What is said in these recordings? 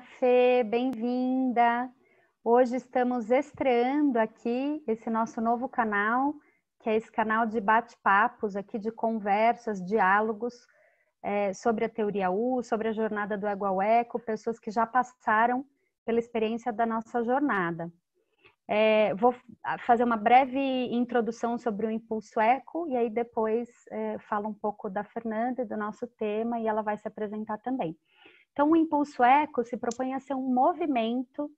Fê, bem-vinda! Hoje estamos estreando aqui esse nosso novo canal, que é esse canal de bate-papos, aqui de conversas, diálogos sobre a teoria U, sobre a jornada do Ego ao Eco, pessoas que já passaram pela experiência da nossa jornada. Vou fazer uma breve introdução sobre o Impulso Eco e aí depois falo um pouco da Fernanda e do nosso tema e ela vai se apresentar também. Então, o Impulso Eco se propõe a ser um movimento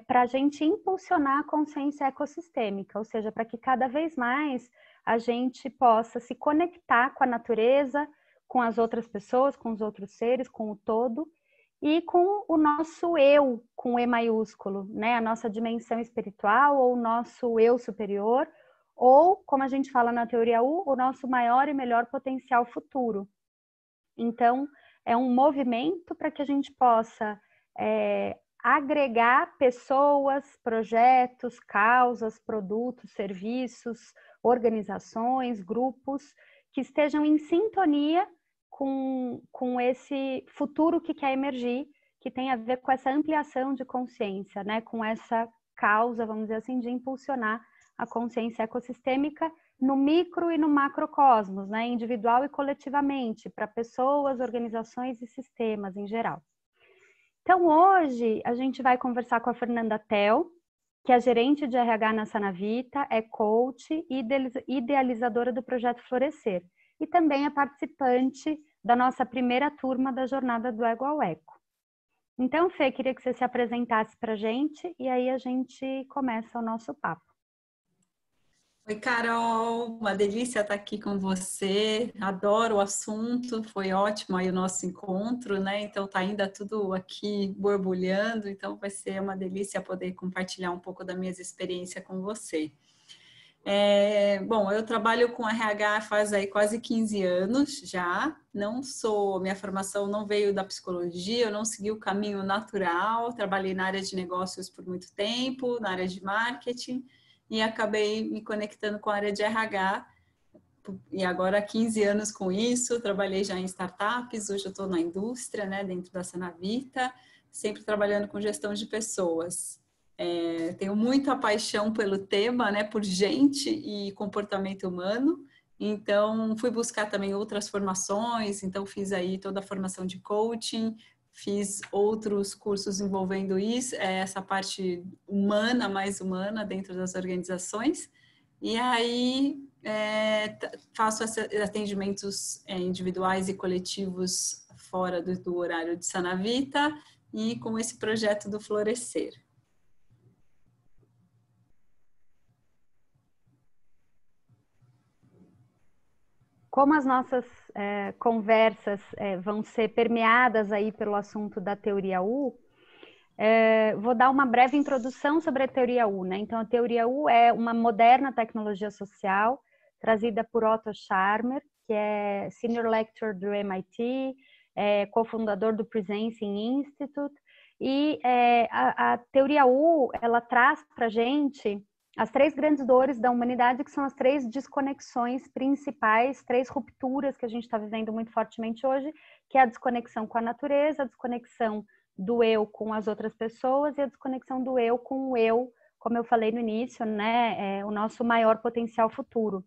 para a gente impulsionar a consciência ecossistêmica, ou seja, para que cada vez mais a gente possa se conectar com a natureza, com as outras pessoas, com os outros seres, com o todo, e com o nosso eu, com E maiúsculo, né? A nossa dimensão espiritual, ou o nosso eu superior, ou, como a gente fala na teoria U, o nosso maior e melhor potencial futuro. Então, é um movimento para que a gente possa agregar pessoas, projetos, causas, produtos, serviços, organizações, grupos que estejam em sintonia com esse futuro que quer emergir, que tem a ver com essa ampliação de consciência, né? Com essa causa, vamos dizer assim, de impulsionar a consciência ecossistêmica no micro e no macrocosmos, né? Individual e coletivamente, para pessoas, organizações e sistemas em geral. Então, hoje, a gente vai conversar com a Fernanda Tel, que é gerente de RH na Sanavita, é coach e idealizadora do projeto Florescer. E também é participante da nossa primeira turma da Jornada do Ego ao Eco. Então, Fê, queria que você se apresentasse para a gente e aí a gente começa o nosso papo. Oi, Carol, uma delícia estar aqui com você, adoro o assunto, foi ótimo aí o nosso encontro, né? Então tá ainda tudo aqui borbulhando, então vai ser uma delícia poder compartilhar um pouco das minhas experiências com você. Bom, eu trabalho com RH faz aí quase 15 anos já, minha formação não veio da psicologia, eu não segui o caminho natural, trabalhei na área de negócios por muito tempo, na área de marketing, e acabei me conectando com a área de RH, e agora há 15 anos com isso, trabalhei já em startups, hoje eu estou na indústria, né, dentro da Sanavita, sempre trabalhando com gestão de pessoas. Tenho muita paixão pelo tema, né, por gente e comportamento humano, então fui buscar também outras formações, então fiz aí toda a formação de coaching, fiz outros cursos envolvendo isso, essa parte humana, mais humana dentro das organizações, e aí faço atendimentos individuais e coletivos fora do horário de Sanavita e com esse projeto do Florescer. Como as nossas conversas vão ser permeadas aí pelo assunto da teoria U, vou dar uma breve introdução sobre a teoria U, né? Então, a teoria U é uma moderna tecnologia social trazida por Otto Scharmer, que é Senior Lecturer do MIT, cofundador do Presencing Institute, e a teoria U, ela traz para a gente as 3 grandes dores da humanidade, que são as 3 desconexões principais, 3 rupturas que a gente está vivendo muito fortemente hoje, que é a desconexão com a natureza, a desconexão do eu com as outras pessoas e a desconexão do eu com o eu, como eu falei no início, né, o nosso maior potencial futuro.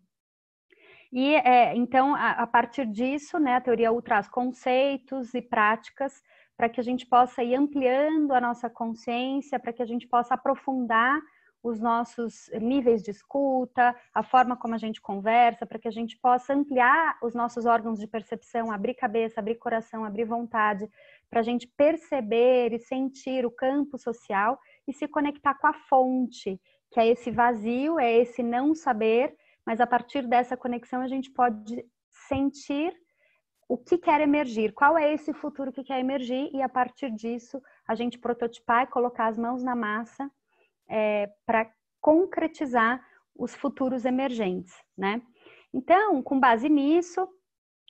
E então, a partir disso, né, a teoria U traz conceitos e práticas para que a gente possa ir ampliando a nossa consciência, para que a gente possa aprofundar os nossos níveis de escuta, a forma como a gente conversa, para que a gente possa ampliar os nossos órgãos de percepção, abrir cabeça, abrir coração, abrir vontade, para a gente perceber e sentir o campo social e se conectar com a fonte, que é esse vazio, é esse não saber, mas a partir dessa conexão a gente pode sentir o que quer emergir, qual é esse futuro que quer emergir, e a partir disso a gente prototipar e colocar as mãos na massa para concretizar os futuros emergentes, né? Então, com base nisso,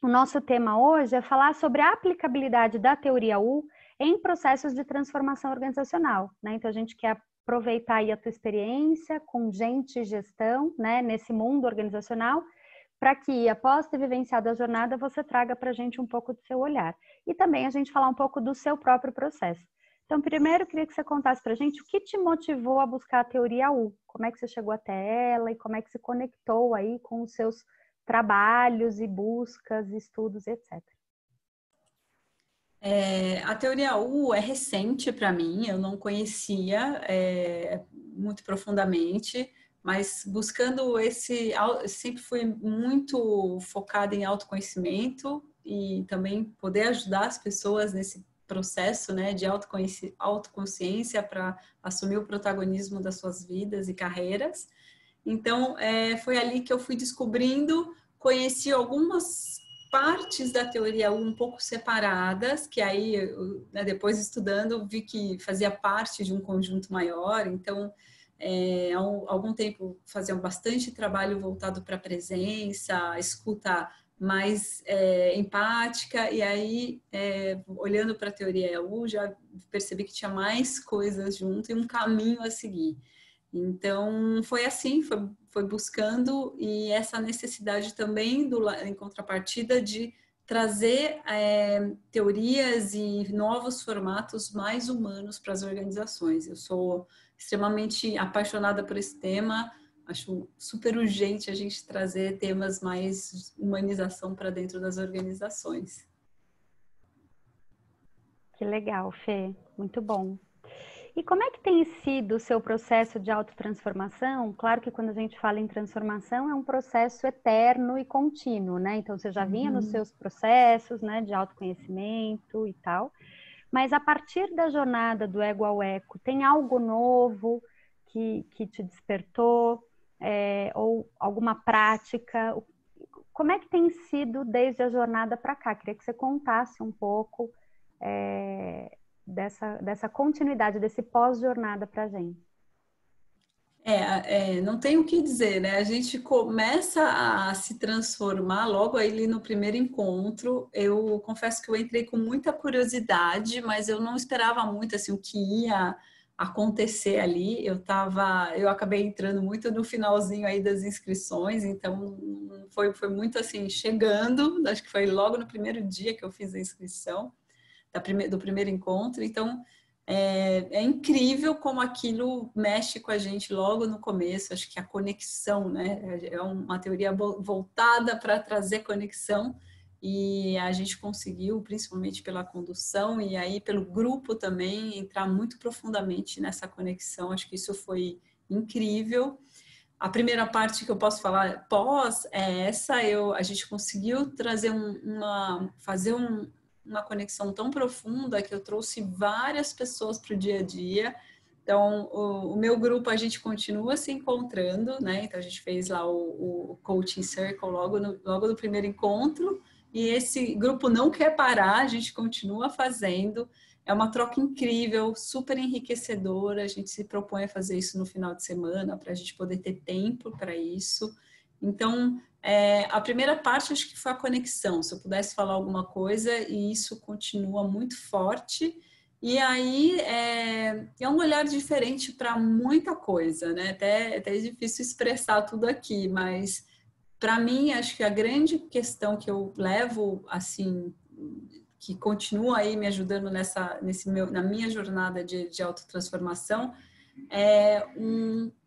o nosso tema hoje é falar sobre a aplicabilidade da teoria U em processos de transformação organizacional, né? Então, a gente quer aproveitar aí a tua experiência com gente e gestão, né, nesse mundo organizacional, para que, após ter vivenciado a jornada, você traga para a gente um pouco do seu olhar. E também a gente falar um pouco do seu próprio processo. Então, primeiro, eu queria que você contasse para a gente o que te motivou a buscar a teoria U. Como é que você chegou até ela e como é que se conectou aí com os seus trabalhos e buscas, estudos, etc. A teoria U é recente para mim, eu não conhecia muito profundamente, mas buscando sempre fui muito focada em autoconhecimento e também poder ajudar as pessoas nesse processo, né, de autoconsciência para assumir o protagonismo das suas vidas e carreiras. Então, foi ali que eu fui descobrindo, conheci algumas partes da teoria um pouco separadas, que aí, né, depois estudando, vi que fazia parte de um conjunto maior. Então, há algum tempo faziam bastante trabalho voltado para a presença, escuta mais empática, e aí, olhando para a teoria EU, já percebi que tinha mais coisas junto e um caminho a seguir. Então, foi assim, foi buscando, e essa necessidade também, em contrapartida, de trazer teorias e novos formatos mais humanos para as organizações. Eu sou extremamente apaixonada por esse tema, acho super urgente a gente trazer temas mais humanização para dentro das organizações. Que legal, Fê. Muito bom. E como é que tem sido o seu processo de autotransformação? Claro que quando a gente fala em transformação é um processo eterno e contínuo, né? Então você já vinha nos seus processos, né, de autoconhecimento e tal. Mas a partir da jornada do ego ao eco, tem algo novo que te despertou? Ou alguma prática? Como é que tem sido desde a jornada para cá? Queria que você contasse um pouco dessa continuidade, desse pós-jornada para a gente. Não tem o que dizer, né? A gente começa a se transformar logo ali no primeiro encontro. Eu confesso que eu entrei com muita curiosidade, mas eu não esperava muito assim o que ia acontecer ali. Eu acabei entrando muito no finalzinho aí das inscrições, então foi muito assim, chegando, acho que foi logo no primeiro dia que eu fiz a inscrição do primeiro encontro. Então, é incrível como aquilo mexe com a gente logo no começo. Acho que a conexão, né? É uma teoria voltada para trazer conexão, e a gente conseguiu, principalmente pela condução e aí pelo grupo também, entrar muito profundamente nessa conexão. Acho que isso foi incrível. A primeira parte que eu posso falar pós é essa. A gente conseguiu trazer fazer uma conexão tão profunda que eu trouxe várias pessoas para o dia a dia. Então, o meu grupo, a gente continua se encontrando, né? Então, a gente fez lá o Coaching Circle logo no primeiro encontro, e esse grupo não quer parar, a gente continua fazendo. É uma troca incrível, super enriquecedora. A gente se propõe a fazer isso no final de semana, para a gente poder ter tempo para isso. Então, a primeira parte acho que foi a conexão, se eu pudesse falar alguma coisa, e isso continua muito forte. E aí é um olhar diferente para muita coisa, né? Até é difícil expressar tudo aqui, mas para mim acho que a grande questão que eu levo, assim, que continua aí me ajudando na minha jornada de autotransformação, é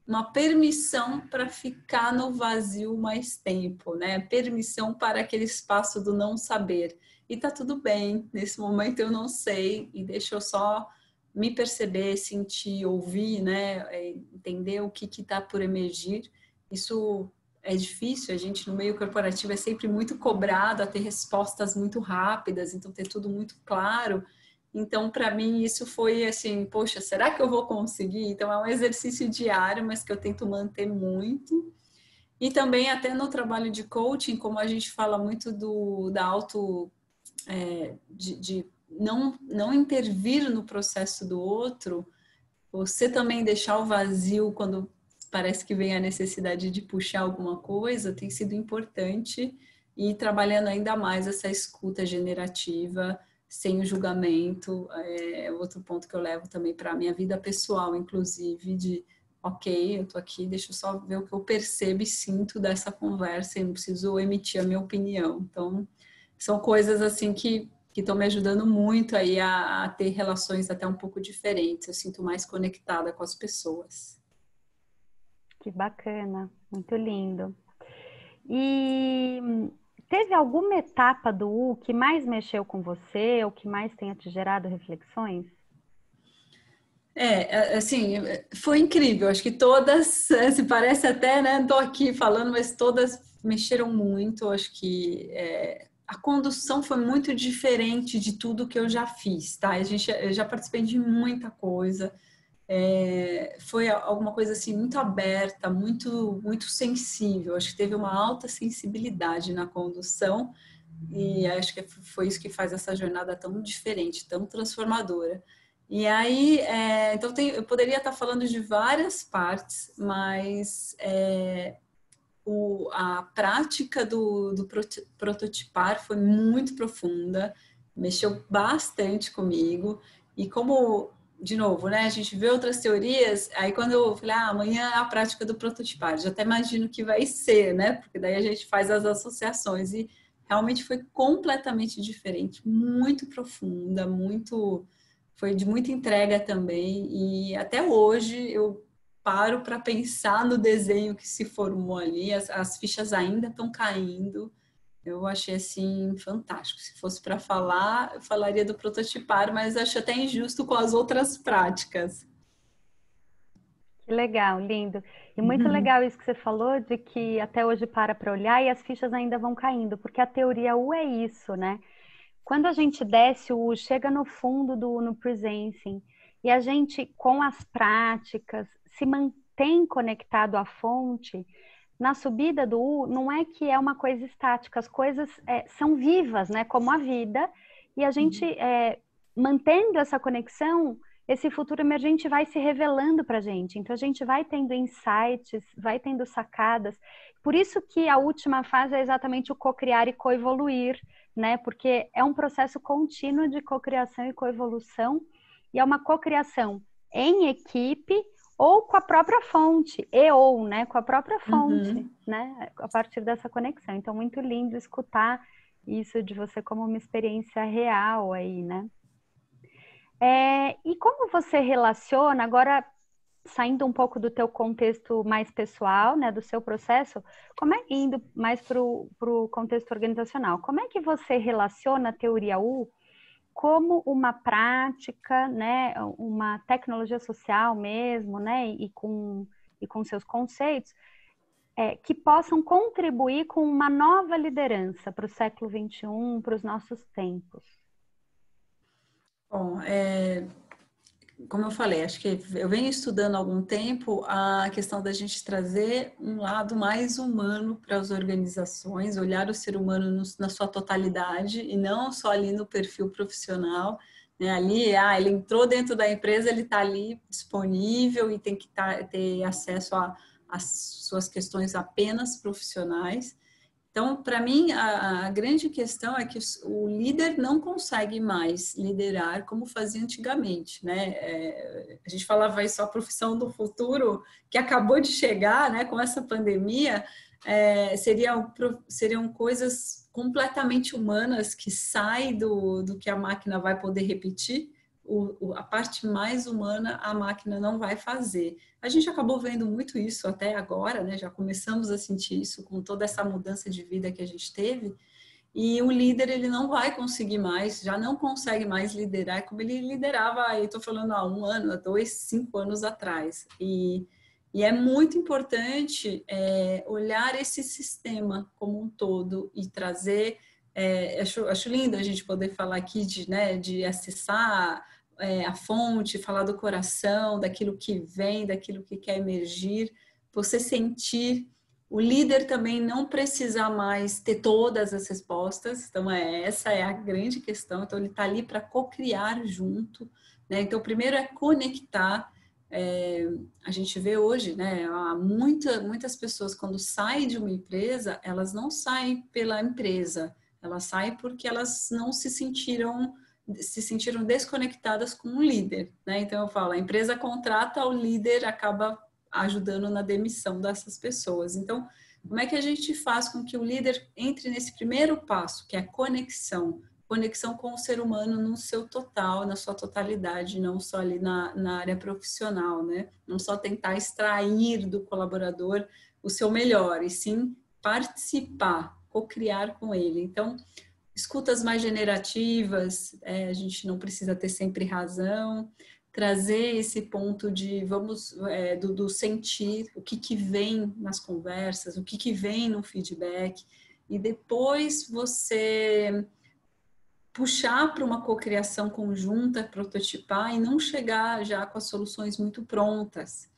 uma permissão para ficar no vazio mais tempo, né? Permissão para aquele espaço do não saber. E tá tudo bem, nesse momento eu não sei, e deixa eu só me perceber, sentir, ouvir, né? Entender o que está por emergir. Isso é difícil, a gente no meio corporativo é sempre muito cobrado a ter respostas muito rápidas, então ter tudo muito claro. Então, para mim, isso foi assim, poxa, será que eu vou conseguir? Então, é um exercício diário, mas que eu tento manter muito. E também até no trabalho de coaching, como a gente fala muito de não intervir no processo do outro, você também deixar o vazio quando parece que vem a necessidade de puxar alguma coisa, tem sido importante, e trabalhando ainda mais essa escuta generativa, sem o julgamento. É outro ponto que eu levo também para a minha vida pessoal, inclusive, de ok, eu tô aqui, deixa eu só ver o que eu percebo e sinto dessa conversa e não preciso emitir a minha opinião. Então, são coisas assim que estão me ajudando muito aí a ter relações até um pouco diferentes. Eu sinto mais conectada com as pessoas. Que bacana, muito lindo. E teve alguma etapa do U que mais mexeu com você, ou que mais tenha te gerado reflexões? Assim, foi incrível. Acho que todas, se parece até, né? Não tô aqui falando, mas todas mexeram muito. Acho que a condução foi muito diferente de tudo que eu já fiz, tá? Eu já participei de muita coisa. Foi alguma coisa assim muito aberta, muito sensível. Acho que teve uma alta sensibilidade na condução e acho que foi isso que faz essa jornada tão diferente, tão transformadora. E aí, então eu poderia estar falando de várias partes, mas a prática do prototipar foi muito profunda, mexeu bastante comigo. E como, de novo, né, a gente vê outras teorias, aí quando eu falei, amanhã é a prática do prototipar, já até imagino que vai ser, né, porque daí a gente faz as associações. E realmente foi completamente diferente, muito profunda, foi de muita entrega também. E até hoje eu paro para pensar no desenho que se formou ali, as fichas ainda estão caindo. Eu achei assim fantástico. Se fosse para falar, eu falaria do prototipar, mas acho até injusto com as outras práticas. Que legal, lindo. E muito legal isso que você falou, de que até hoje para olhar e as fichas ainda vão caindo, porque a teoria U é isso, né? Quando a gente desce o U, chega no fundo no presencing, e a gente, com as práticas, se mantém conectado à fonte, na subida do U, não é que é uma coisa estática, as coisas são vivas, né? Como a vida, e a gente, mantendo essa conexão, esse futuro emergente vai se revelando para a gente. Então, a gente vai tendo insights, vai tendo sacadas. Por isso que a última fase é exatamente o co-criar e co-evoluir, né? Porque é um processo contínuo de cocriação e coevolução, e é uma cocriação em equipe ou com a própria fonte, né? Com a própria fonte, né? A partir dessa conexão. Então, muito lindo escutar isso de você como uma experiência real aí, né? E como você relaciona, agora saindo um pouco do teu contexto mais pessoal, né, do seu processo, indo mais para o contexto organizacional, como é que você relaciona a teoria U como uma prática, né, uma tecnologia social mesmo, né, e com seus conceitos, que possam contribuir com uma nova liderança para o século XXI, para os nossos tempos? Bom, como eu falei, acho que eu venho estudando há algum tempo a questão da gente trazer um lado mais humano para as organizações, olhar o ser humano na sua totalidade e não só ali no perfil profissional, né? Ali, ele entrou dentro da empresa, ele está ali disponível e tem que ter acesso às suas questões apenas profissionais. Então, para mim, a grande questão é que o líder não consegue mais liderar como fazia antigamente, né? A gente falava isso, a profissão do futuro que acabou de chegar, né? Com essa pandemia, seriam coisas completamente humanas que saem do que a máquina vai poder repetir. A parte mais humana a máquina não vai fazer. A gente acabou vendo muito isso até agora, né? Já começamos a sentir isso com toda essa mudança de vida que a gente teve. E o líder, ele não vai conseguir mais, já não consegue mais liderar como ele liderava, estou falando há 1 ano, há 2, 5 anos atrás. E é muito importante olhar esse sistema como um todo e trazer. Acho lindo a gente poder falar aqui de acessar a fonte, falar do coração, daquilo que vem, daquilo que quer emergir, você sentir o líder também não precisar mais ter todas as respostas. Então, essa é a grande questão. Então, ele está ali para co-criar junto, né? Então, primeiro é conectar. A gente vê hoje, né? Há muitas pessoas, quando saem de uma empresa, elas não saem pela empresa, elas saem porque elas não se sentiram desconectadas com o líder, né? Então eu falo, a empresa contrata, o líder acaba ajudando na demissão dessas pessoas. Então, como é que a gente faz com que o líder entre nesse primeiro passo, que é a conexão com o ser humano no seu total, na sua totalidade, não só ali na área profissional, né? Não só tentar extrair do colaborador o seu melhor, e sim participar, co-criar com ele. Então, escutas mais generativas, a gente não precisa ter sempre razão, trazer esse ponto de do sentir, o que vem nas conversas, o que vem no feedback, e depois você puxar para uma cocriação conjunta, prototipar e não chegar já com as soluções muito prontas.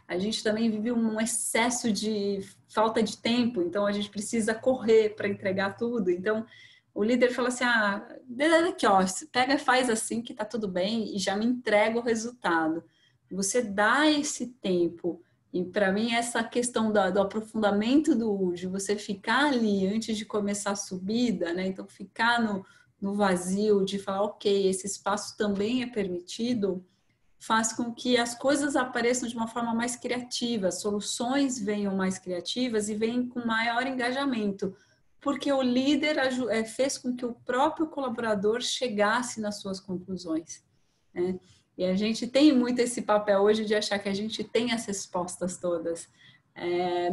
A gente também vive um excesso de falta de tempo, então a gente precisa correr para entregar tudo. Então, o líder fala assim, aqui, ó, pega e faz assim que tá tudo bem e já me entrega o resultado. Você dá esse tempo. E para mim, essa questão do aprofundamento do útil, você ficar ali antes de começar a subida, né? Então, ficar no vazio, de falar, ok, esse espaço também é permitido, faz com que as coisas apareçam de uma forma mais criativa, soluções venham mais criativas e venham com maior engajamento, porque o líder fez com que o próprio colaborador chegasse nas suas conclusões, né? E a gente tem muito esse papel hoje de achar que a gente tem as respostas todas.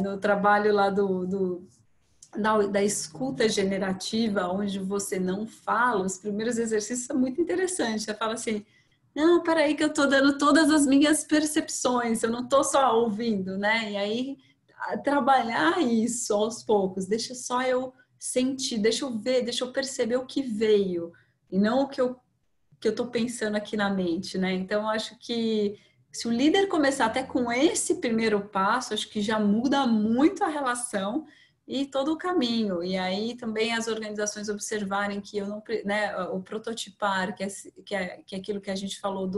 No trabalho lá da escuta generativa, onde você não fala, os primeiros exercícios são muito interessantes. Você fala assim, não, peraí que eu tô dando todas as minhas percepções, eu não tô só ouvindo, né? E aí, trabalhar isso aos poucos, deixa só eu sentir, deixa eu ver, deixa eu perceber o que veio, e não o que eu tô pensando aqui na mente, né? Então, eu acho que se o líder começar até com esse primeiro passo, acho que já muda muito a relação e todo o caminho. E aí também as organizações observarem que eu não, né, o prototipar, que é aquilo que a gente falou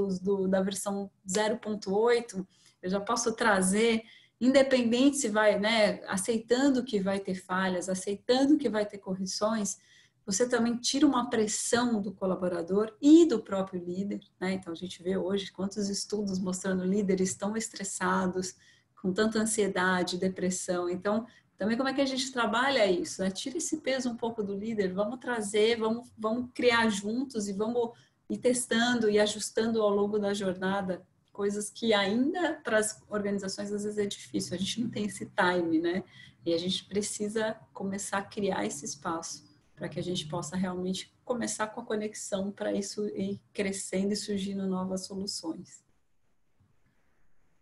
da versão 0.8, eu já posso trazer, independente se vai, né, aceitando que vai ter falhas, aceitando que vai ter correções, você também tira uma pressão do colaborador e do próprio líder, né? Então a gente vê hoje quantos estudos mostrando líderes tão estressados, com tanta ansiedade, depressão. Então, também como é que a gente trabalha isso, né? Tira esse peso um pouco do líder, vamos trazer, vamos criar juntos e vamos ir testando e ajustando ao longo da jornada, coisas que ainda para as organizações às vezes é difícil, a gente não tem esse time, né? E a gente precisa começar a criar esse espaço para que a gente possa realmente começar com a conexão para isso ir crescendo e surgindo novas soluções.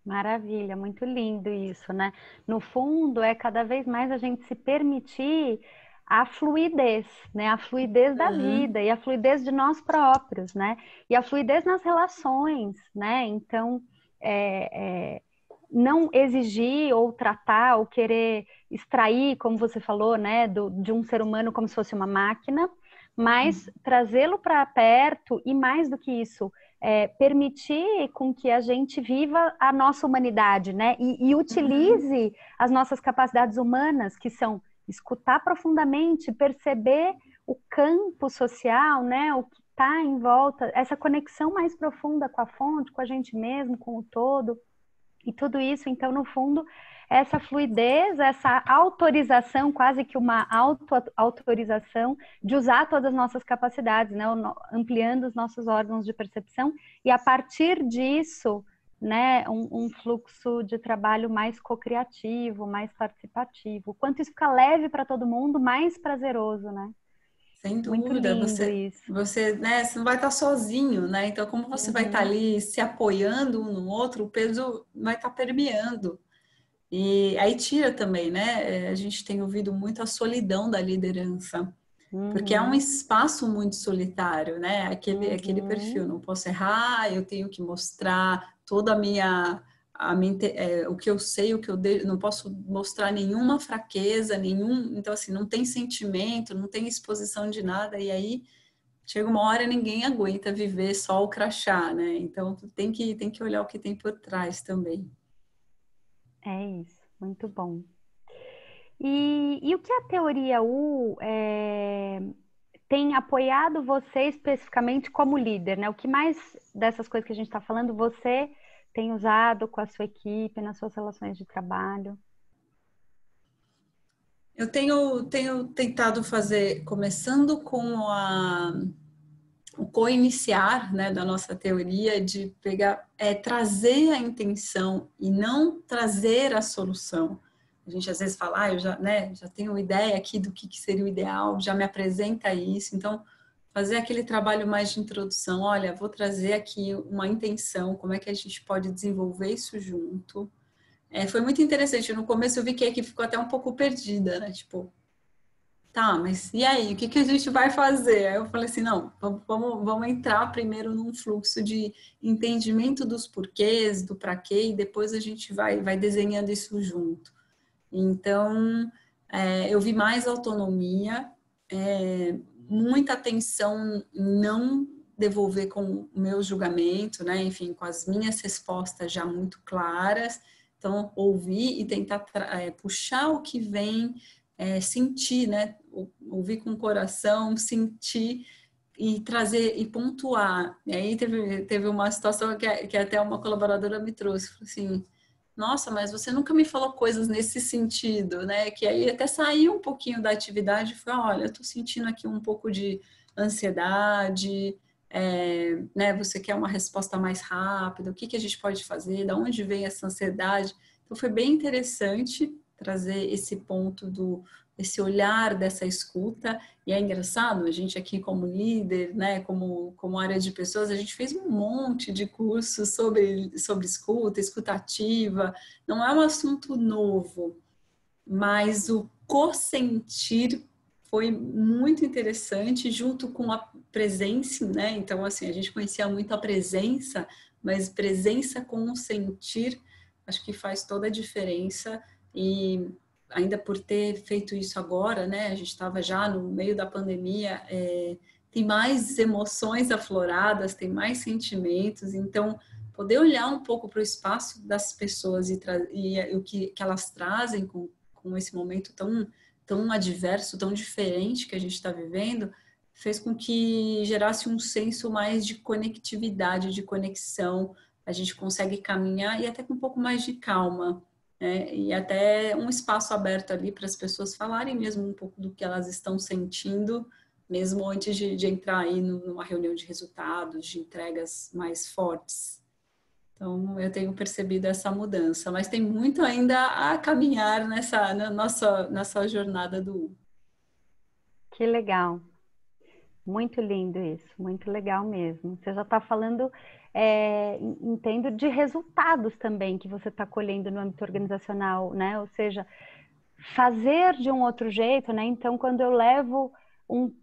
Maravilha, muito lindo isso, né? No fundo, é cada vez mais a gente se permitir a fluidez, né? A fluidez da vida e a fluidez de nós próprios, né? E a fluidez nas relações, né? Então, não exigir ou tratar ou querer extrair, como você falou, né? De um ser humano como se fosse uma máquina, mas trazê-lo para perto e mais do que isso, permitir com que a gente viva a nossa humanidade, né? E utilize as nossas capacidades humanas, que são escutar profundamente, perceber o campo social, né? O que está em volta, essa conexão mais profunda com a fonte, com a gente mesmo, com o todo. E tudo isso, então, no fundo, essa fluidez, essa autorização, quase que uma auto-autorização de usar todas as nossas capacidades, né? Ampliando os nossos órgãos de percepção e, a partir disso, né, um fluxo de trabalho mais co-criativo, mais participativo. Quanto isso fica leve para todo mundo, mais prazeroso, né? Sem Muito dúvida, lindo isso. né, você não vai estar sozinho, né? Então, como você vai estar ali se apoiando um no outro, o peso vai estar permeando. E aí tira também, né? A gente tem ouvido muito a solidão da liderança, porque é um espaço muito solitário, né? Aquele perfil, não posso errar, eu tenho que mostrar toda o que eu sei, o que eu não posso mostrar nenhuma fraqueza, então assim, não tem sentimento, não tem exposição de nada, e aí chega uma hora e ninguém aguenta viver só o crachá, né? Então tem que olhar o que tem por trás também. É isso, muito bom. E o que a teoria U tem apoiado você especificamente como líder, né? O que mais dessas coisas que a gente está falando você tem usado com a sua equipe, nas suas relações de trabalho? Eu tenho tentado fazer, começando com o co-iniciar, né, da nossa teoria, de pegar, trazer a intenção e não trazer a solução. A gente às vezes fala, eu já, né, já tenho ideia aqui do que seria o ideal, já me apresenta isso, então fazer aquele trabalho mais de introdução, olha, vou trazer aqui uma intenção, como é que a gente pode desenvolver isso junto. Foi muito interessante, no começo eu vi que a equipe ficou até um pouco perdida, né, tipo, tá, mas e aí, o que a gente vai fazer? Aí eu falei assim, não, vamos entrar primeiro num fluxo de entendimento dos porquês, do para quê, e depois a gente vai desenhando isso junto. Então, eu vi mais autonomia, muita atenção em não devolver com o meu julgamento, né? Enfim, com as minhas respostas já muito claras. Então, ouvir e tentar puxar o que vem, sentir, né? Ouvir com o coração, sentir e trazer e pontuar. E aí teve uma situação que até uma colaboradora me trouxe, falou assim, nossa, mas você nunca me falou coisas nesse sentido, né? Que aí até saiu um pouquinho da atividade e foi, olha, eu tô sentindo aqui um pouco de ansiedade, né? Você quer uma resposta mais rápida, o que a gente pode fazer, da onde vem essa ansiedade? Então foi bem interessante trazer esse ponto esse olhar dessa escuta, e é engraçado, a gente aqui como líder, né, como área de pessoas, a gente fez um monte de cursos sobre escuta ativa, não é um assunto novo, mas o co-sentir foi muito interessante, junto com a presença, né, então assim, a gente conhecia muito a presença, mas presença com o sentir, acho que faz toda a diferença, e ainda por ter feito isso agora, né? A gente estava já no meio da pandemia, tem mais emoções afloradas, tem mais sentimentos, então poder olhar um pouco para o espaço das pessoas e o que elas trazem com esse momento tão adverso, tão diferente que a gente está vivendo, fez com que gerasse um senso mais de conectividade, de conexão, a gente consegue caminhar e até com um pouco mais de calma. E até um espaço aberto ali para as pessoas falarem mesmo um pouco do que elas estão sentindo, mesmo antes de entrar aí numa reunião de resultados, de entregas mais fortes. Então, eu tenho percebido essa mudança, mas tem muito ainda a caminhar na nossa jornada do U. Que legal. Muito lindo isso, muito legal mesmo. Você já está falando, entendo, de resultados também que você está colhendo no âmbito organizacional, né? Ou seja, fazer de um outro jeito, né? Então, quando eu levo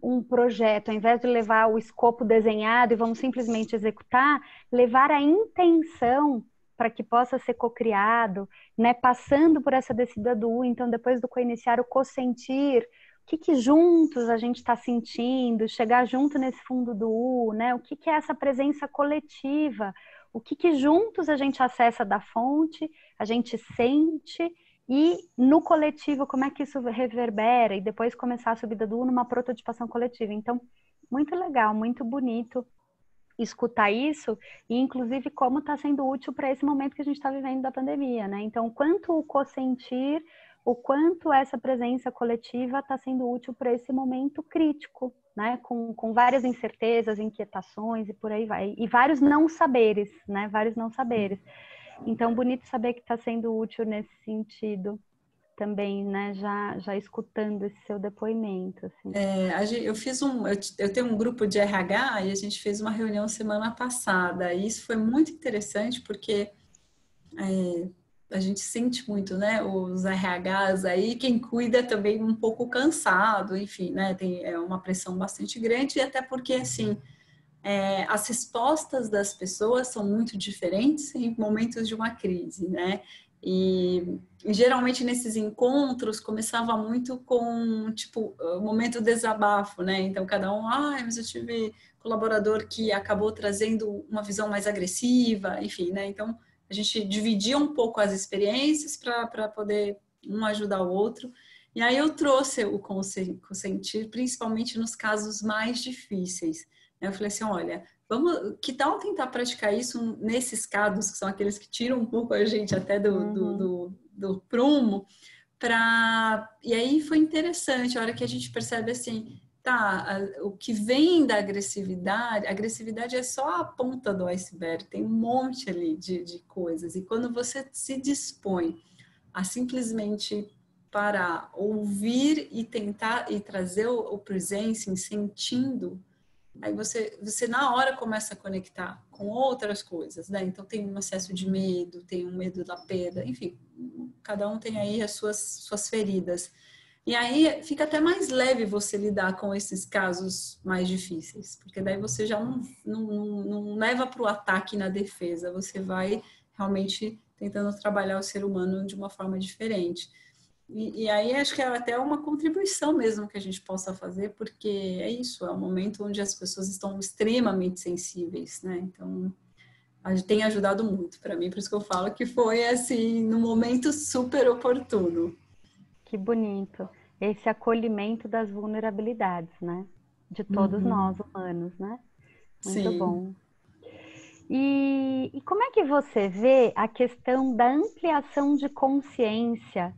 um projeto, ao invés de levar o escopo desenhado e vamos simplesmente executar, levar a intenção para que possa ser cocriado, né? Passando por essa descida do U, então depois do co-iniciar, o co-sentir, o que juntos a gente está sentindo, chegar junto nesse fundo do U, né? O que é essa presença coletiva, o que juntos a gente acessa da fonte, a gente sente, e no coletivo, como é que isso reverbera, e depois começar a subida do U numa prototipação coletiva. Então, muito legal, muito bonito escutar isso, e inclusive como está sendo útil para esse momento que a gente está vivendo da pandemia, né? Então, quanto o co-sentir, o quanto essa presença coletiva está sendo útil para esse momento crítico, né? Com várias incertezas, inquietações e por aí vai. E vários não saberes, né? Vários não saberes. Então, bonito saber que está sendo útil nesse sentido também, né? Já escutando esse seu depoimento. Assim. Eu tenho um grupo de RH e a gente fez uma reunião semana passada. E isso foi muito interessante porque a gente sente muito, né? Os RHs aí, quem cuida também um pouco cansado, enfim, né? Tem uma pressão bastante grande, e até porque, assim, as respostas das pessoas são muito diferentes em momentos de uma crise, né? E geralmente nesses encontros começava muito com, tipo, o momento desabafo, né? Então cada um, mas eu tive colaborador que acabou trazendo uma visão mais agressiva, enfim, né? Então a gente dividia um pouco as experiências para poder um ajudar o outro. E aí eu trouxe o consentir, principalmente nos casos mais difíceis. Aí eu falei assim, olha, vamos, que tal tentar praticar isso nesses casos, que são aqueles que tiram um pouco a gente até do prumo, e aí foi interessante, a hora que a gente percebe assim, tá, o que vem da agressividade, a agressividade é só a ponta do iceberg, tem um monte ali de coisas, e quando você se dispõe a simplesmente parar, ouvir e tentar e trazer o presencing, sentindo, aí você na hora começa a conectar com outras coisas, né? Então tem um excesso de medo, tem um medo da perda, enfim, cada um tem aí as suas feridas. E aí fica até mais leve você lidar com esses casos mais difíceis, porque daí você já não leva para o ataque na defesa, você vai realmente tentando trabalhar o ser humano de uma forma diferente. E aí acho que é até uma contribuição mesmo que a gente possa fazer, porque é isso, é um momento onde as pessoas estão extremamente sensíveis, né? Então, a gente tem ajudado muito para mim, por isso que eu falo que foi assim, no momento super oportuno. Que bonito. Esse acolhimento das vulnerabilidades, né? De todos nós, Uhum. humanos, né? Muito Sim. bom. E como é que você vê a questão da ampliação de consciência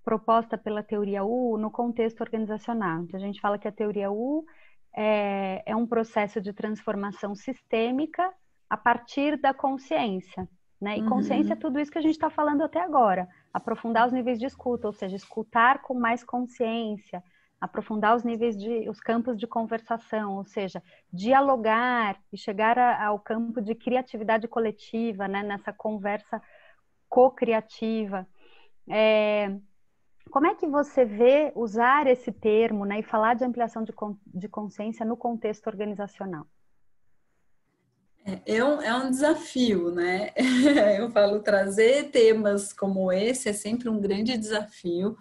proposta pela teoria U no contexto organizacional? Então, a gente fala que a teoria U é um processo de transformação sistêmica a partir da consciência, né? E consciência é Uhum. tudo isso que a gente está falando até agora. Aprofundar os níveis de escuta, ou seja, escutar com mais consciência, aprofundar os campos de conversação, ou seja, dialogar e chegar ao campo de criatividade coletiva, né? Nessa conversa co-criativa. Como é que você vê usar esse termo, né, e falar de ampliação de consciência no contexto organizacional? É um desafio, né? Eu falo, trazer temas como esse é sempre um grande desafio.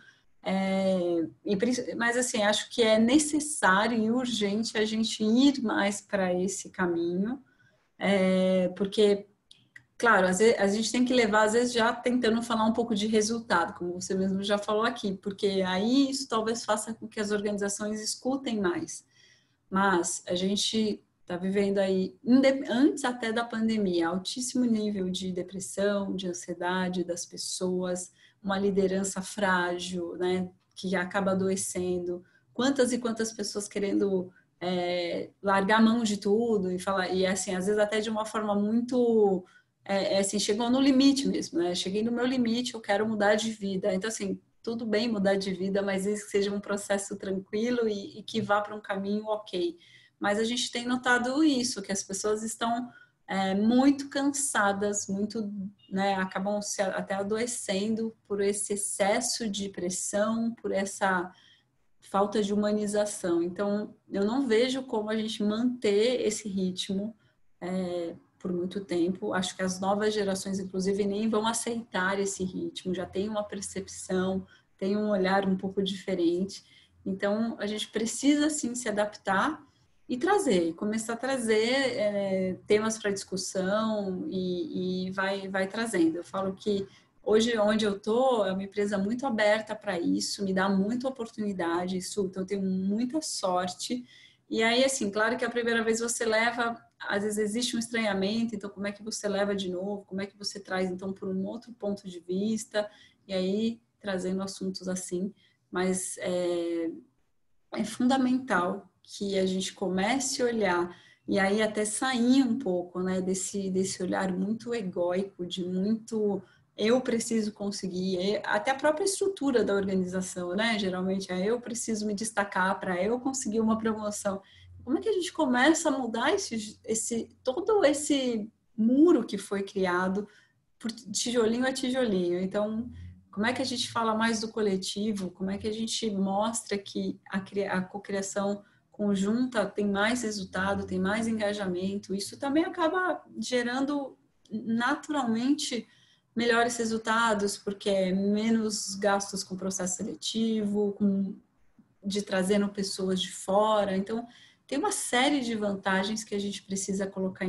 Mas assim, acho que é necessário e urgente a gente ir mais para esse caminho, porque, claro, às vezes, a gente tem que levar, às vezes, já tentando falar um pouco de resultado, como você mesmo já falou aqui, porque aí isso talvez faça com que as organizações escutem mais. Mas a gente está vivendo aí, antes até da pandemia, altíssimo nível de depressão, de ansiedade das pessoas, uma liderança frágil, né, que acaba adoecendo. Quantas e quantas pessoas querendo largar a mão de tudo e falar, e assim, às vezes até de uma forma muito assim, chegou no limite mesmo, né? Cheguei no meu limite, eu quero mudar de vida. Então, assim, tudo bem mudar de vida, mas isso que seja um processo tranquilo e que vá para um caminho ok. Mas a gente tem notado isso, que as pessoas estão muito cansadas, muito, né, acabam até adoecendo por esse excesso de pressão, por essa falta de humanização. Então, eu não vejo como a gente manter esse ritmo por muito tempo. Acho que as novas gerações, inclusive, nem vão aceitar esse ritmo, já tem uma percepção, tem um olhar um pouco diferente. Então, a gente precisa, sim, se adaptar e trazer, começar a trazer temas para discussão e vai trazendo. Eu falo que hoje, onde eu estou, é uma empresa muito aberta para isso, me dá muita oportunidade, isso, então eu tenho muita sorte. E aí, assim, claro que a primeira vez você leva, às vezes existe um estranhamento, então como é que você leva de novo? Como é que você traz, então, por um outro ponto de vista? E aí, trazendo assuntos assim, mas é fundamental que a gente comece a olhar e aí até sair um pouco, né, desse olhar muito egóico, de muito eu preciso conseguir, até a própria estrutura da organização, né? Geralmente é eu preciso me destacar para eu conseguir uma promoção. Como é que a gente começa a mudar todo esse muro que foi criado por tijolinho a tijolinho? Então, como é que a gente fala mais do coletivo? Como é que a gente mostra que a cocriação conjunta tem mais resultado, tem mais engajamento? Isso também acaba gerando naturalmente melhores resultados, porque é menos gastos com processo seletivo, de trazendo pessoas de fora. Então, tem uma série de vantagens que a gente precisa colocar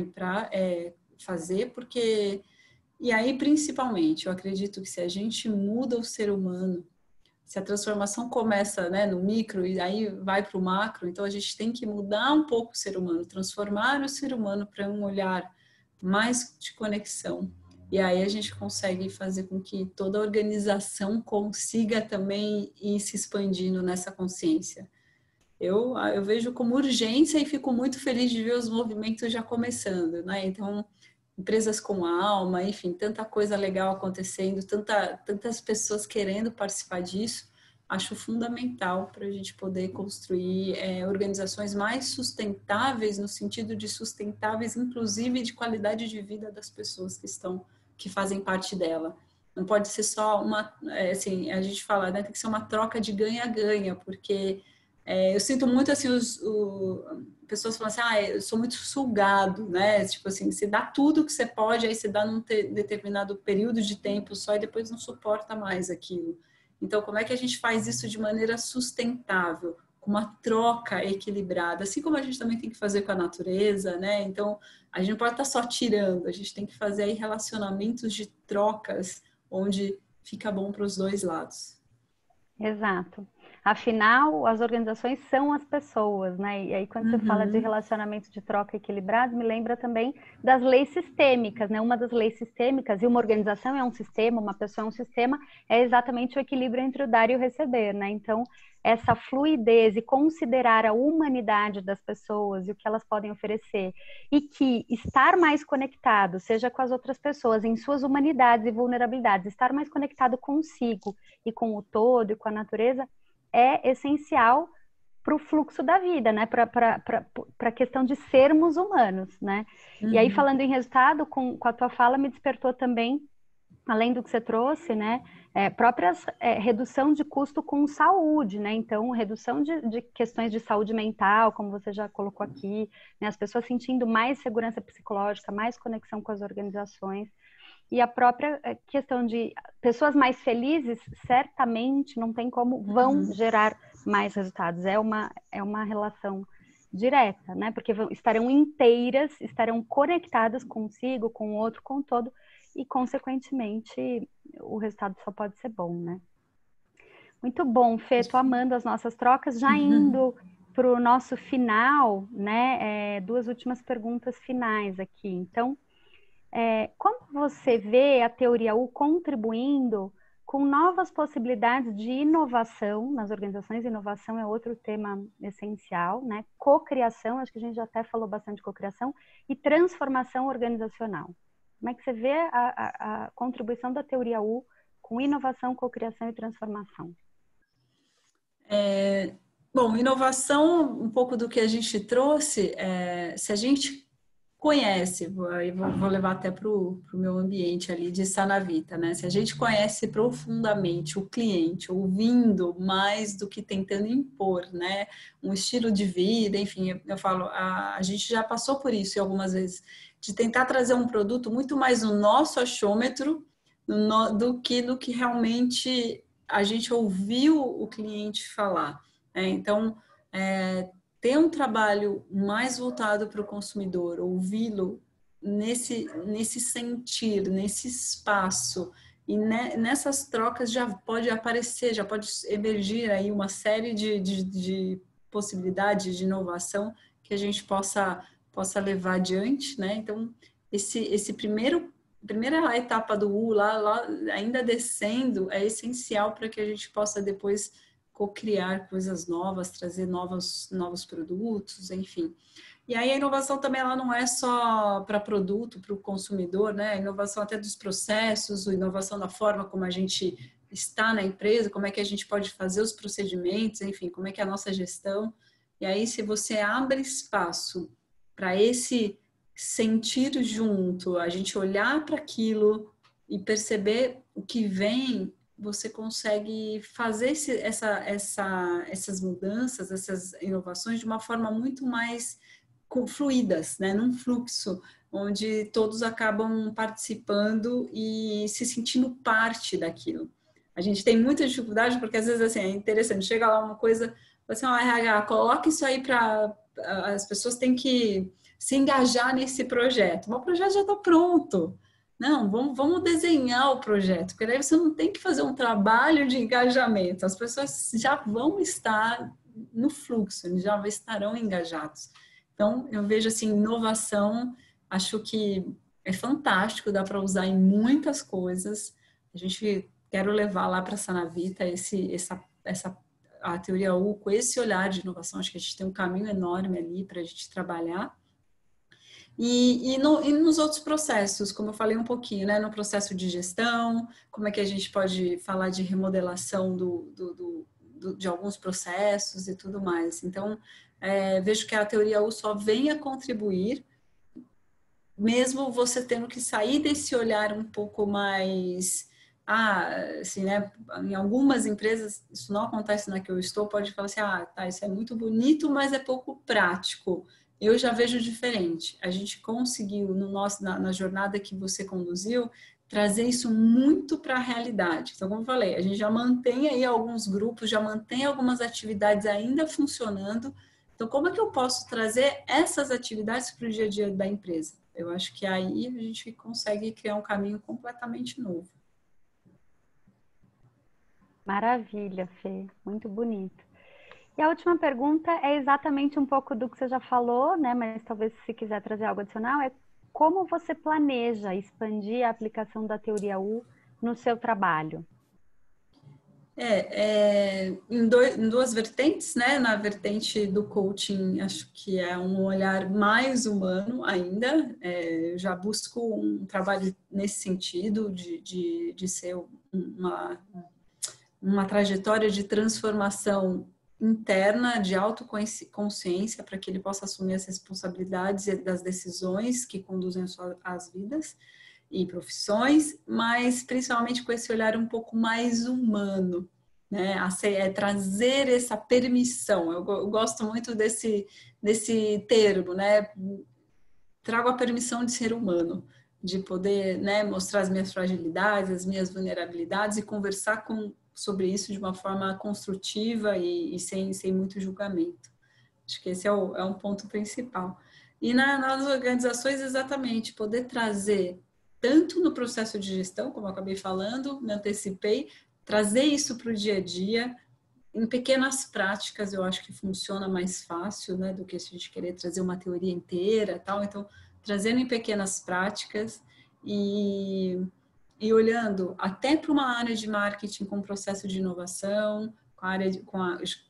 fazer, porque e aí, principalmente, eu acredito que se a gente muda o ser humano, se a transformação começa, né, no micro e aí vai para o macro, então a gente tem que mudar um pouco o ser humano, transformar o ser humano para um olhar mais de conexão. E aí a gente consegue fazer com que toda a organização consiga também ir se expandindo nessa consciência. Eu vejo como urgência e fico muito feliz de ver os movimentos já começando, né? Então, empresas com alma, enfim, tanta coisa legal acontecendo, tantas pessoas querendo participar disso, acho fundamental para a gente poder construir organizações mais sustentáveis, no sentido de sustentáveis, inclusive de qualidade de vida das pessoas que fazem parte dela. Não pode ser só assim, a gente fala, né, tem que ser uma troca de ganha-ganha, porque eu sinto muito assim pessoas falam assim, eu sou muito sugado, né? Tipo assim, você dá tudo que você pode, aí você dá num determinado período de tempo só e depois não suporta mais aquilo. Então, como é que a gente faz isso de maneira sustentável, com uma troca equilibrada, assim como a gente também tem que fazer com a natureza, né? Então, a gente não pode estar só tirando, a gente tem que fazer aí relacionamentos de trocas onde fica bom para os dois lados. Exato. Afinal, as organizações são as pessoas, né? E aí, quando você fala de relacionamento de troca equilibrado, me lembra também das leis sistêmicas, né? Uma das leis sistêmicas, e uma organização é um sistema, uma pessoa é um sistema, é exatamente o equilíbrio entre o dar e o receber, né? Então, essa fluidez e considerar a humanidade das pessoas e o que elas podem oferecer, e que estar mais conectado, seja com as outras pessoas, em suas humanidades e vulnerabilidades, estar mais conectado consigo e com o todo e com a natureza, é essencial para o fluxo da vida, né? Para a questão de sermos humanos, né? E aí, falando em resultado, com a tua fala me despertou também, além do que você trouxe, né? Redução de custo com saúde, né? Então, redução de questões de saúde mental, como você já colocou aqui, né? As pessoas sentindo mais segurança psicológica, mais conexão com as organizações. E a própria questão de pessoas mais felizes, certamente não tem como vão gerar mais resultados. É uma relação direta, né? Porque estarão inteiras, estarão conectadas consigo, com o outro, com o todo, e, consequentemente, o resultado só pode ser bom, né? Muito bom, Fê, tô amando as nossas trocas. Já indo para o nosso final, né? Duas últimas perguntas finais aqui. Então, como você vê a teoria U contribuindo com novas possibilidades de inovação nas organizações? Inovação é outro tema essencial, né? Cocriação, acho que a gente já até falou bastante de cocriação, e transformação organizacional. Como é que você vê a contribuição da teoria U com inovação, cocriação e transformação? Bom, inovação, um pouco do que a gente trouxe, se a gente conhece, vou levar até para o meu ambiente ali de Sanavita, né? Se a gente conhece profundamente o cliente, ouvindo mais do que tentando impor, né? Um estilo de vida, enfim, eu falo, a gente já passou por isso algumas vezes, de tentar trazer um produto muito mais no nosso achômetro do que realmente a gente ouviu o cliente falar. Então, ter um trabalho mais voltado para o consumidor, ouvi-lo nesse sentir, nesse espaço, e nessas trocas já pode aparecer, já pode emergir aí uma série de possibilidades de inovação que a gente possa levar adiante, né? Então, esse primeira etapa do U, lá ainda descendo, é essencial para que a gente possa depois co-criar coisas novas, trazer novos produtos, enfim. E aí a inovação também ela não é só para produto, para o consumidor, né? A inovação até dos processos, a inovação da forma como a gente está na empresa, como é que a gente pode fazer os procedimentos, enfim, como é que é a nossa gestão. E aí, se você abre espaço para esse sentir junto, a gente olhar para aquilo e perceber o que vem, você consegue fazer essas mudanças, essas inovações de uma forma muito mais fluidas, né? Num fluxo onde todos acabam participando e se sentindo parte daquilo. A gente tem muita dificuldade porque às vezes assim, é interessante, chega lá uma coisa, assim, RH, coloca isso aí para as pessoas têm que se engajar nesse projeto. Mas o projeto já está pronto. Não, vamos desenhar o projeto, porque daí você não tem que fazer um trabalho de engajamento, as pessoas já vão estar no fluxo, eles já estarão engajados. Então, eu vejo assim, inovação, acho que é fantástico, dá para usar em muitas coisas. A gente quero levar lá para a Sanavita a teoria U com esse olhar de inovação, acho que a gente tem um caminho enorme ali para a gente trabalhar. E nos outros processos, como eu falei um pouquinho, né? No processo de gestão, como é que a gente pode falar de remodelação de alguns processos e tudo mais. Então, vejo que a teoria U só vem a contribuir, mesmo você tendo que sair desse olhar um pouco mais... assim, né? Em algumas empresas, isso não acontece na que eu estou, pode falar assim, tá, isso é muito bonito, mas é pouco prático. Eu já vejo diferente. A gente conseguiu, na jornada que você conduziu, trazer isso muito para a realidade. Então, como eu falei, a gente já mantém aí alguns grupos, já mantém algumas atividades ainda funcionando. Então, como é que eu posso trazer essas atividades para o dia a dia da empresa? Eu acho que aí a gente consegue criar um caminho completamente novo. Maravilha, Fê, muito bonito. E a última pergunta é exatamente um pouco do que você já falou, né? Mas talvez se quiser trazer algo adicional, é como você planeja expandir a aplicação da teoria U no seu trabalho? Em duas vertentes, né? Na vertente do coaching, acho que é um olhar mais humano ainda. Eu já busco um trabalho nesse sentido, de ser uma trajetória de transformação interna, de autoconsciência, para que ele possa assumir as responsabilidades das decisões que conduzem as vidas e profissões, mas principalmente com esse olhar um pouco mais humano, né? Trazer essa permissão. Eu gosto muito desse termo, né? Trago a permissão de ser humano, de poder, né, mostrar as minhas fragilidades, as minhas vulnerabilidades e conversar sobre isso de uma forma construtiva e sem muito julgamento. Acho que esse é um ponto principal. E nas organizações, exatamente, poder trazer, tanto no processo de gestão, como eu acabei falando, me antecipei, trazer isso para o dia a dia, em pequenas práticas, eu acho que funciona mais fácil, né, do que se a gente querer trazer uma teoria inteira, tal. Então, trazendo em pequenas práticas e olhando até para uma área de marketing com processo de inovação,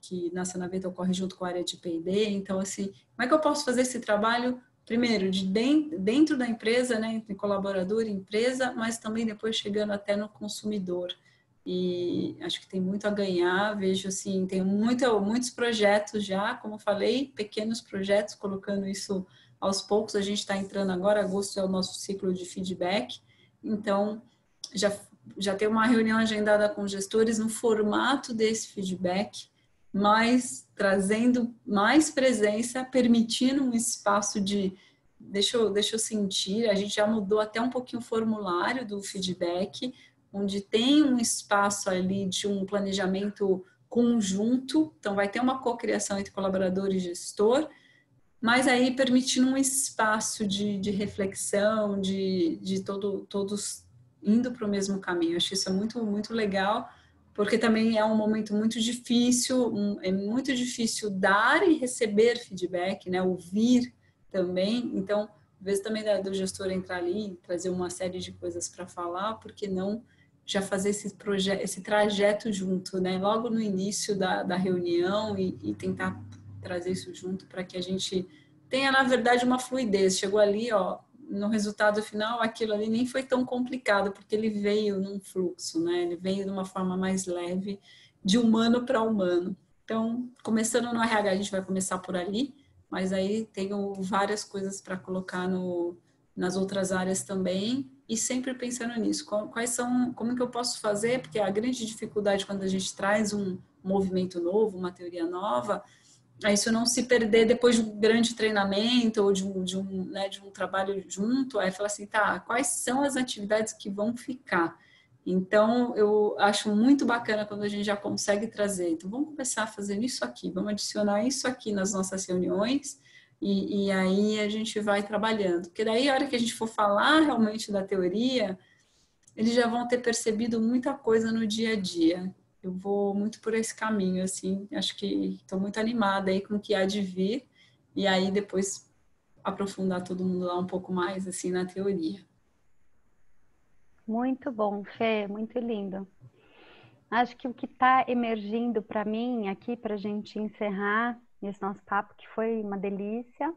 que na Sanavita ocorre junto com a área de P&D. Então, assim, como é que eu posso fazer esse trabalho, primeiro, dentro da empresa, né, entre colaborador e empresa, mas também depois chegando até no consumidor. E acho que tem muito a ganhar, vejo assim, tem muitos projetos já, como eu falei, pequenos projetos, colocando isso aos poucos. A gente está entrando agora, agosto é o nosso ciclo de feedback, então já tem uma reunião agendada com gestores no formato desse feedback, mas trazendo mais presença, permitindo um espaço de deixa eu sentir, a gente já mudou até um pouquinho o formulário do feedback, onde tem um espaço ali de um planejamento conjunto, então vai ter uma cocriação entre colaborador e gestor, mas aí permitindo um espaço de reflexão, de todos indo para o mesmo caminho. Acho isso muito, muito legal, porque também é um momento muito difícil, é muito difícil dar e receber feedback, né? Ouvir também, então, às vezes também do gestor entrar ali, trazer uma série de coisas para falar, porque não já fazer esse trajeto junto, né? Logo no início da reunião e tentar trazer isso junto para que a gente tenha, na verdade, uma fluidez. Chegou ali, ó, no resultado final, aquilo ali nem foi tão complicado, porque ele veio num fluxo, né? Ele veio de uma forma mais leve, de humano para humano. Então, começando no RH, a gente vai começar por ali, mas aí tenho várias coisas para colocar nas outras áreas também, e sempre pensando nisso, como que eu posso fazer, porque a grande dificuldade quando a gente traz um movimento novo, uma teoria nova, é isso não se perder depois de um grande treinamento ou de um trabalho junto, aí fala assim, tá, quais são as atividades que vão ficar? Então, eu acho muito bacana quando a gente já consegue trazer. Então, vamos começar fazendo isso aqui, vamos adicionar isso aqui nas nossas reuniões, e aí a gente vai trabalhando. Porque daí, a hora que a gente for falar realmente da teoria, eles já vão ter percebido muita coisa no dia a dia. Eu vou muito por esse caminho, assim, acho que estou muito animada aí com o que há de vir, e aí depois aprofundar todo mundo lá um pouco mais, assim, na teoria. Muito bom, Fê, muito lindo. Acho que o que está emergindo para mim aqui, para a gente encerrar esse nosso papo, que foi uma delícia,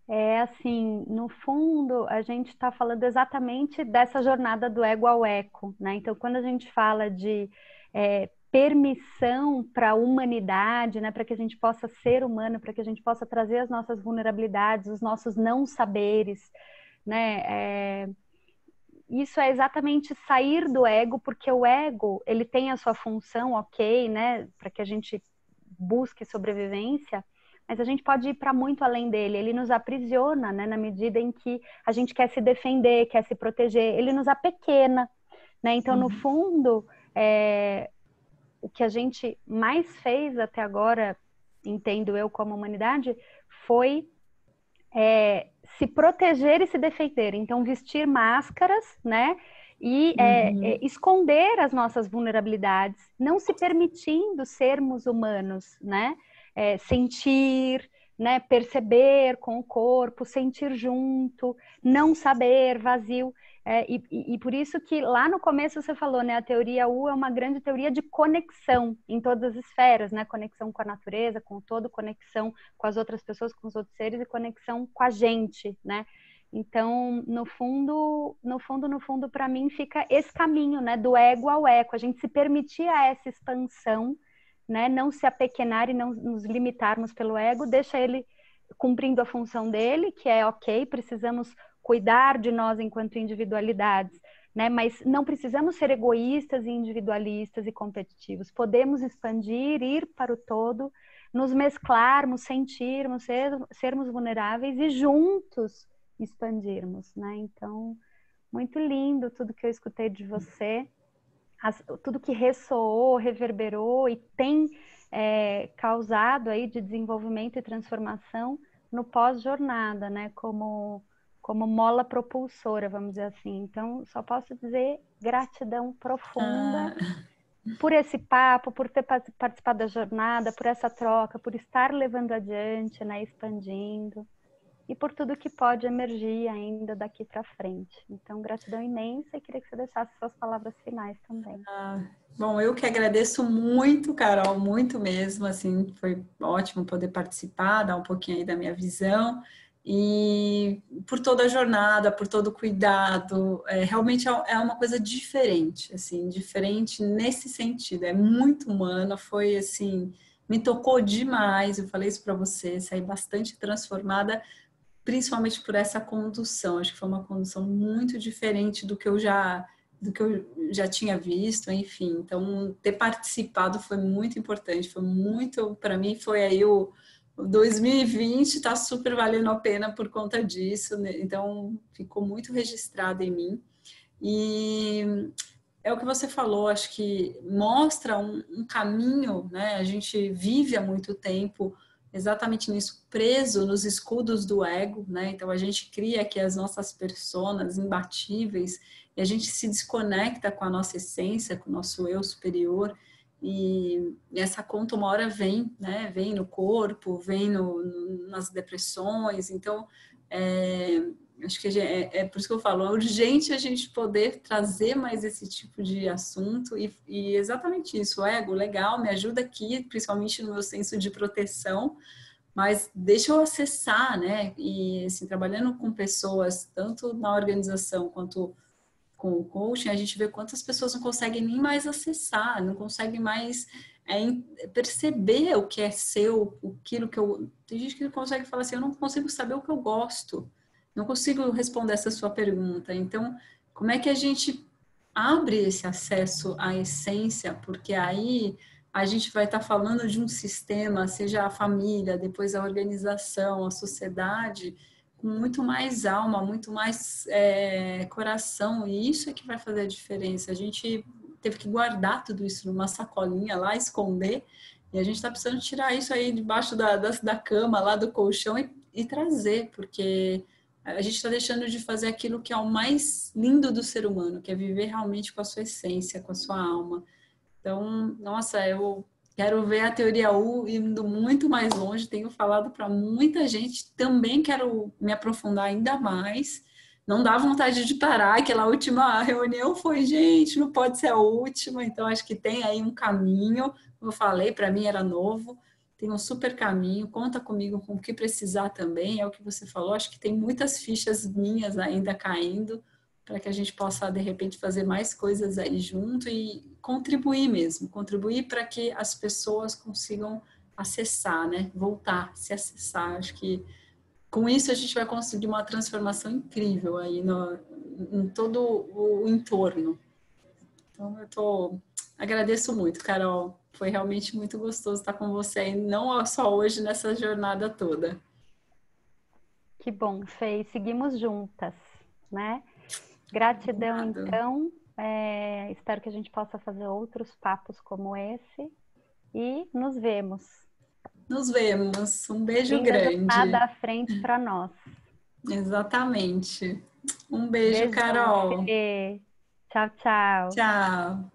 é assim, no fundo, a gente está falando exatamente dessa jornada do ego ao eco, né? Então, quando a gente fala de permissão para a humanidade, né? Para que a gente possa ser humano, para que a gente possa trazer as nossas vulnerabilidades, os nossos não saberes, né? Isso é exatamente sair do ego, porque o ego, ele tem a sua função, ok, né? Para que a gente busque sobrevivência, mas a gente pode ir para muito além dele. Ele nos aprisiona, né, na medida em que a gente quer se defender, quer se proteger. Ele nos apequena, né? Então, no fundo, o que a gente mais fez até agora, entendo eu como humanidade, foi se proteger e se defender. Então, vestir máscaras, né? E esconder as nossas vulnerabilidades, não se permitindo sermos humanos, né? Sentir, né? Perceber com o corpo, sentir junto, não saber, vazio. E por isso que lá no começo você falou, né? A teoria U é uma grande teoria de conexão em todas as esferas, né? Conexão com a natureza, com o todo, conexão com as outras pessoas, com os outros seres e conexão com a gente, né? Então, no fundo, para mim fica esse caminho, né? Do ego ao eco, a gente se permitir a essa expansão, né? Não se apequenar e não nos limitarmos pelo ego, deixa ele cumprindo a função dele, que é ok, precisamos cuidar de nós enquanto individualidades, né? Mas não precisamos ser egoístas e individualistas e competitivos. Podemos expandir, ir para o todo, nos mesclarmos, sentirmos, sermos vulneráveis e juntos expandirmos, né? Então, muito lindo tudo que eu escutei de você, tudo que ressoou, reverberou e tem causado aí de desenvolvimento e transformação no pós-jornada, né? Como mola propulsora, vamos dizer assim. Então, só posso dizer gratidão profunda por esse papo, por ter participado da jornada, por essa troca, por estar levando adiante, né? Expandindo. E por tudo que pode emergir ainda daqui para frente. Então, gratidão imensa e queria que você deixasse suas palavras finais também. Bom, eu que agradeço muito, Carol, muito mesmo, assim, foi ótimo poder participar, dar um pouquinho aí da minha visão, e por toda a jornada, por todo o cuidado, realmente é uma coisa diferente, assim, diferente nesse sentido, é muito humana, foi assim, me tocou demais, eu falei isso para você, saí bastante transformada, principalmente por essa condução, acho que foi uma condução muito diferente do que eu já tinha visto, enfim. Então, ter participado foi muito importante, foi muito, para mim, foi aí o 2020 está super valendo a pena por conta disso, né? Então, ficou muito registrado em mim. E é o que você falou, acho que mostra um caminho, né? A gente vive há muito tempo exatamente nisso, preso nos escudos do ego, né? Então a gente cria aqui as nossas personas imbatíveis e a gente se desconecta com a nossa essência, com o nosso eu superior e essa conta uma hora vem, né? Vem no corpo, vem nas depressões, então acho que é por isso que eu falo, é urgente a gente poder trazer mais esse tipo de assunto e exatamente isso, o ego, legal, me ajuda aqui, principalmente no meu senso de proteção, mas deixa eu acessar, né? E assim, trabalhando com pessoas, tanto na organização quanto com o coaching, a gente vê quantas pessoas não conseguem nem mais acessar, não conseguem mais perceber o que é seu, aquilo que eu... Tem gente que não consegue falar assim, eu não consigo saber o que eu gosto, não consigo responder essa sua pergunta. Então, como é que a gente abre esse acesso à essência? Porque aí a gente vai estar falando de um sistema, seja a família, depois a organização, a sociedade, com muito mais alma, muito mais coração, e isso é que vai fazer a diferença. A gente teve que guardar tudo isso numa sacolinha lá, esconder, E a gente está precisando tirar isso aí debaixo da cama, lá do colchão e trazer, porque a gente está deixando de fazer aquilo que é o mais lindo do ser humano, que é viver realmente com a sua essência, com a sua alma. Então, nossa, eu quero ver a teoria U indo muito mais longe. Tenho falado para muita gente, também quero me aprofundar ainda mais. Não dá vontade de parar. Aquela última reunião foi, gente, não pode ser a última. Então, acho que tem aí um caminho. Como eu falei, para mim era novo. Tem um super caminho. Conta comigo com o que precisar também. É o que você falou. Acho que tem muitas fichas minhas ainda caindo para que a gente possa, de repente, fazer mais coisas aí junto e contribuir mesmo, contribuir para que as pessoas consigam acessar, né? Voltar, se acessar. Acho que com isso a gente vai conseguir uma transformação incrível aí em todo o entorno. Então, agradeço muito, Carol. Foi realmente muito gostoso estar com você aí, não só hoje, nessa jornada toda. Que bom, Fê. Seguimos juntas, né? Gratidão, Obrigada. então. Espero que a gente possa fazer outros papos como esse e nos vemos. Nos vemos. Um beijo Linda jornada grande. à frente para nós. Exatamente. Um beijo, Beijão, Carol. Fê. Tchau, tchau. Tchau.